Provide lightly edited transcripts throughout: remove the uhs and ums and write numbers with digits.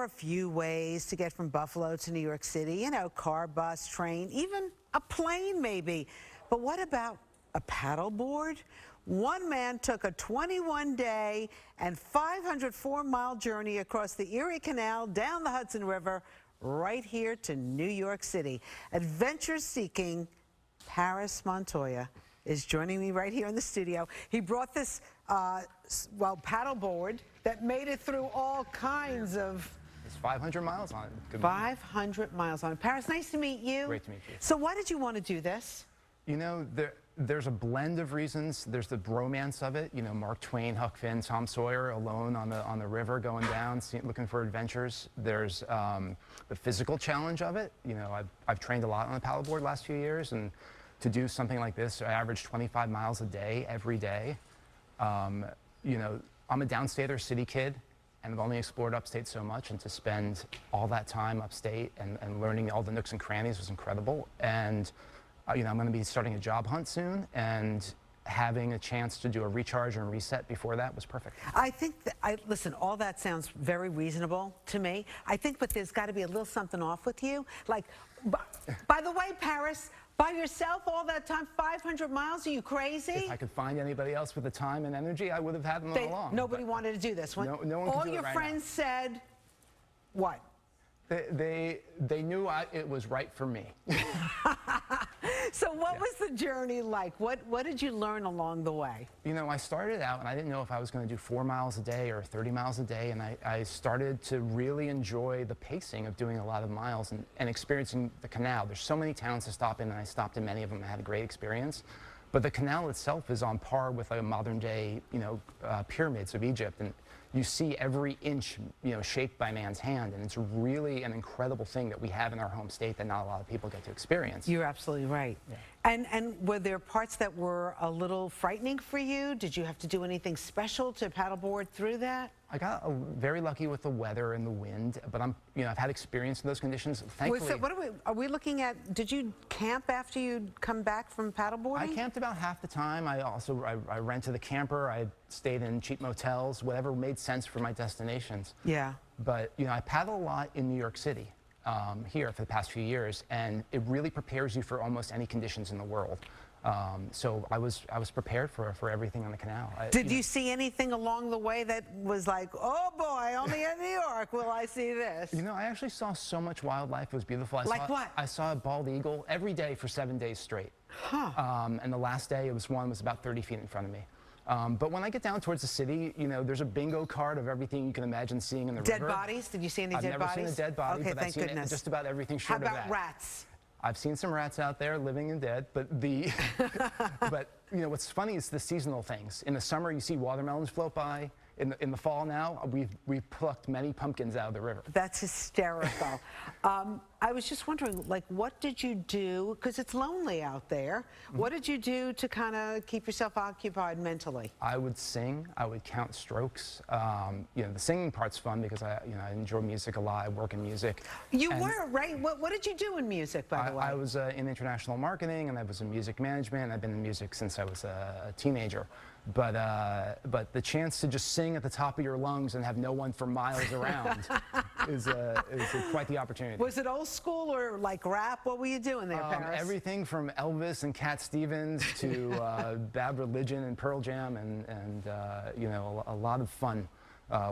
a few ways to get from Buffalo to New York City, you know, car, bus, train, even a plane maybe. But what about a paddleboard? One man took a 21-day and 504-mile journey across the Erie Canal, down the Hudson River, right here to New York City. Adventure-seeking Paris Montoya is joining me right here in the studio. He brought this, paddleboard that made it through all kinds of... It's 500 miles on it. Good 500 miles on it. Paris, nice to meet you. Great to meet you. So why did you want to do this? You know, there's a blend of reasons. There's the bromance of it. You know, Mark Twain, Huck Finn, Tom Sawyer alone on the river going down, looking for adventures. There's the physical challenge of it. You know, I've trained a lot on the paddleboard last few years, and to do something like this, I average 25 miles a day, every day. You know, I'm a downstater city kid, and I've only explored upstate so much, and to spend all that time upstate and learning all the nooks and crannies was incredible. And you know, I'm going to be starting a job hunt soon, and having a chance to do a recharge and reset before that was perfect. I think listen, all that sounds very reasonable to me. I think, but there's got to be a little something off with you. Like, by the way, Paris, by yourself all that time, 500 miles, are you crazy? If I could find anybody else with the time and energy, I would have had them all along. Nobody wanted to do this. No one all could do your it right friends now. said, what? They knew it was right for me. So what was the journey like? What did you learn along the way? You know, I started out and I didn't know if I was going to do 4 miles a day or 30 miles a day, and I started to really enjoy the pacing of doing a lot of miles and experiencing the canal. There's so many towns to stop in, and I stopped in many of them and had a great experience. But the canal itself is on par with like modern day, you know, pyramids of Egypt, and you see every inch, you know, shaped by man's hand, and it's really an incredible thing that we have in our home state that not a lot of people get to experience. You're absolutely right. Yeah. And were there parts that were a little frightening for you? Did you have to do anything special to paddleboard through that? I got very lucky with the weather and the wind, but I've had experience in those conditions. Thankfully, what are we looking at? Did you camp after you'd come back from paddleboarding? I camped about half the time. I rented a camper. I stayed in cheap motels, whatever made sense for my destinations. Yeah. But you know, I paddle a lot in New York City here for the past few years, and it really prepares you for almost any conditions in the world. So I was prepared for everything on the canal. Did you see anything along the way that was like, oh boy, only in New York will I see this? You know, I actually saw so much wildlife. It was beautiful. What? I saw a bald eagle every day for 7 days straight. Huh. And the last day, one was about 30 feet in front of me. But when I get down towards the city, you know, there's a bingo card of everything you can imagine seeing in the river. Dead bodies? Did you see any dead bodies? I've never seen a dead body, okay, but thank I've seen goodness. just about everything short of that. How about rats? I've seen some rats out there, living and dead, but but you know what's funny is the seasonal things. In the summer, you see watermelons float by. In the fall now, we've plucked many pumpkins out of the river. That's hysterical. I was just wondering, like, what did you do? Because it's lonely out there. What did you do to kind of keep yourself occupied mentally? I would sing. I would count strokes. You know, the singing part's fun because I enjoy music a lot. I work in music. You were, right? What did you do in music, by the way? I was in international marketing, and I was in music management. I've been in music since I was a teenager. But the chance to just sing at the top of your lungs and have no one for miles around is quite the opportunity. Was it old school or like rap? What were you doing there, Paris? Everything from Elvis and Cat Stevens to Bad Religion and Pearl Jam and you know, a lot of fun.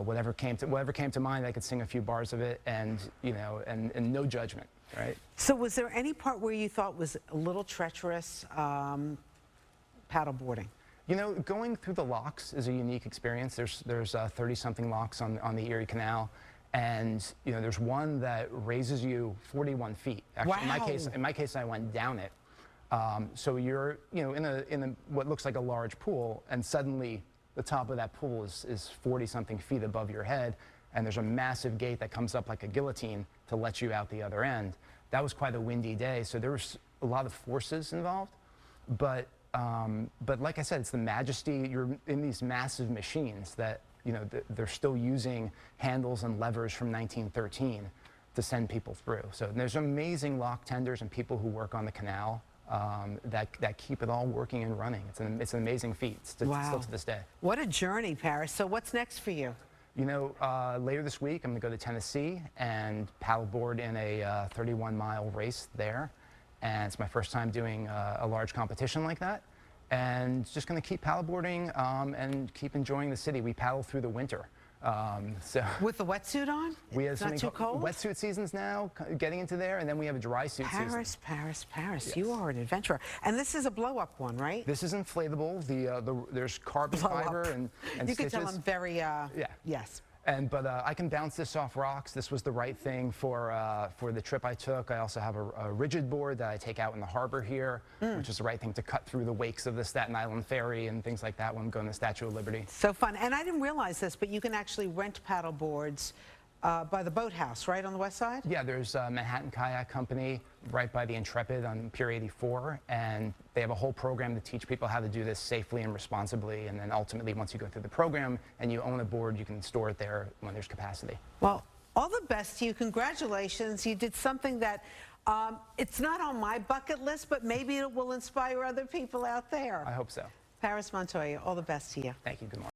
Whatever came to mind, I could sing a few bars of it, and you know, and no judgment, right? So was there any part where you thought was a little treacherous paddleboarding? You know, going through the locks is a unique experience. There's 30-something locks on the Erie Canal, and you know, there's one that raises you 41 feet. Actually, wow. in my case, I went down it. So you're, you know, in a what looks like a large pool, and suddenly the top of that pool is 40-something feet above your head, and there's a massive gate that comes up like a guillotine to let you out the other end. That was quite a windy day, so there was a lot of forces involved, but like I said, it's the majesty. You're in these massive machines that, you know, they're still using handles and levers from 1913 to send people through. So there's amazing lock tenders and people who work on the canal that keep it all working and running. It's an amazing feat still to this day. What a journey, Paris. So what's next for you? Later this week, I'm going to go to Tennessee and paddleboard in a 31-mile race there. And it's my first time doing a large competition like that. And just going to keep paddleboarding and keep enjoying the city. We paddle through the winter. With the wetsuit on? We have It's not too cold? wetsuit seasons now, getting into there, and then we have a dry suit season. Paris. Yes. You are an adventurer. And this is a blow-up one, right? This is inflatable. There's carbon fiber and you stitches. can tell I'm very, yes. But I can bounce this off rocks. This was the right thing for the trip I took. I also have a rigid board that I take out in the harbor here, which is the right thing to cut through the wakes of the Staten Island Ferry and things like that when I'm going to the Statue of Liberty. So fun. And I didn't realize this, but you can actually rent paddle boards by the boathouse, right, on the west side? Yeah, there's a Manhattan Kayak Company right by the Intrepid on Pier 84, and they have a whole program to teach people how to do this safely and responsibly, and then ultimately, once you go through the program and you own a board, you can store it there when there's capacity. Well, all the best to you. Congratulations. You did something that it's not on my bucket list, but maybe it will inspire other people out there. I hope so. Paris Montoya, all the best to you. Thank you. Good morning.